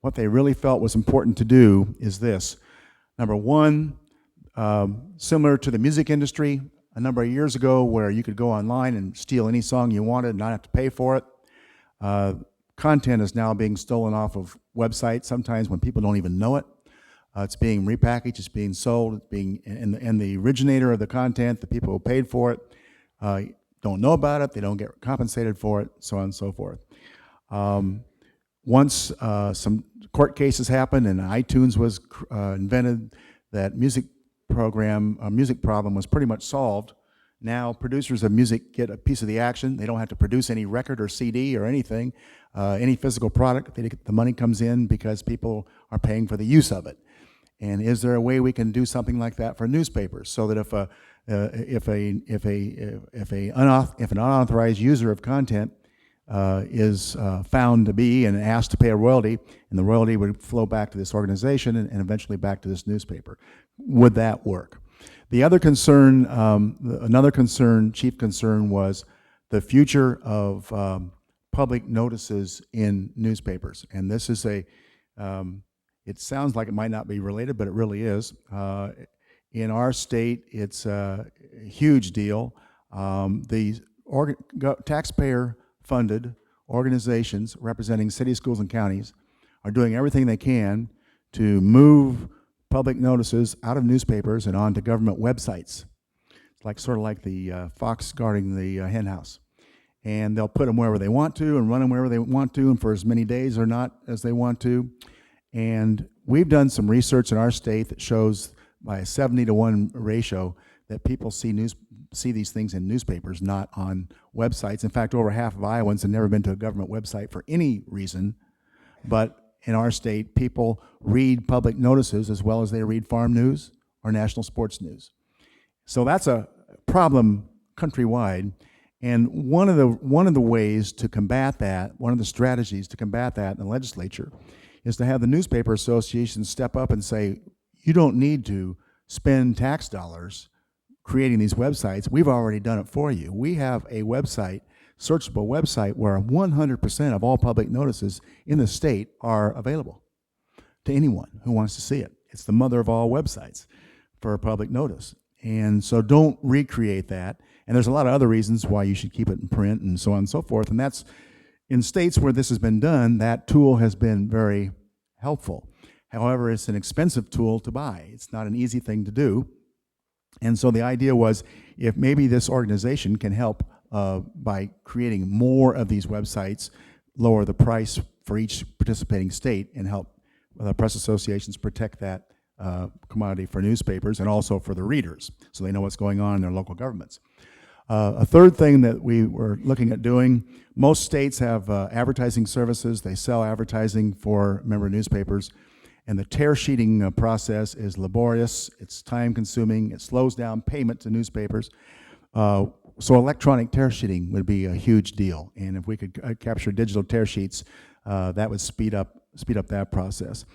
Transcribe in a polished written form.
what they really felt was important to do is this. Number one, similar to the music industry, a number of years ago where you could go online and steal any song you wanted and not have to pay for it. Content is now being stolen off of websites, sometimes when people don't even know it. It's being repackaged, it's being sold, it's being, and the originator of the content, the people who paid for it, don't know about it, they don't get compensated for it, so on and so forth. Once some court cases happened and iTunes was invented, that music problem was pretty much solved. Now producers of music get a piece of the action. They don't have to produce any record or CD or anything, any physical product. The money comes in because people are paying for the use of it. And is there a way we can do something like that for newspapers, so that if an unauthorized user of content is found to be and asked to pay a royalty, and the royalty would flow back to this organization and eventually back to this newspaper, would that work? The other concern, another concern, chief concern, was the future of public notices in newspapers. And this is it sounds like it might not be related, but it really is. In our state, it's a huge deal. The taxpayer-funded organizations representing cities, schools, and counties are doing everything they can to move public notices out of newspapers and onto government websites. It's sort of like the fox guarding the hen house. And they'll put them wherever they want to and run them wherever they want to and for as many days or not as they want to. And we've done some research in our state that shows by a 70-to-1 ratio that people see these things in newspapers, not on websites. In fact, over half of Iowans have never been to a government website for any reason. But in our state, people read public notices as well as they read farm news or national sports news. So that's a problem countrywide. And one of the ways to combat that, one of the strategies to combat that in the legislature, is to have the newspaper associations step up and say, you don't need to spend tax dollars creating these websites. We've already done it for you. We have a website, searchable website, where 100% of all public notices in the state are available to anyone who wants to see it. It's the mother of all websites for a public notice. And so don't recreate that. And there's a lot of other reasons why you should keep it in print and so on and so forth. And that's, in states where this has been done, that tool has been very helpful. However, it's an expensive tool to buy. It's not an easy thing to do. And so the idea was, if maybe this organization can help by creating more of these websites, lower the price for each participating state, and help press associations protect that commodity for newspapers and also for the readers, so they know what's going on in their local governments. A third thing that we were looking at doing, most states have advertising services. They sell advertising for member newspapers, and the tear sheeting process is laborious, it's time consuming, it slows down payment to newspapers. So electronic tear sheeting would be a huge deal, and if we could capture digital tear sheets, that would speed up that process.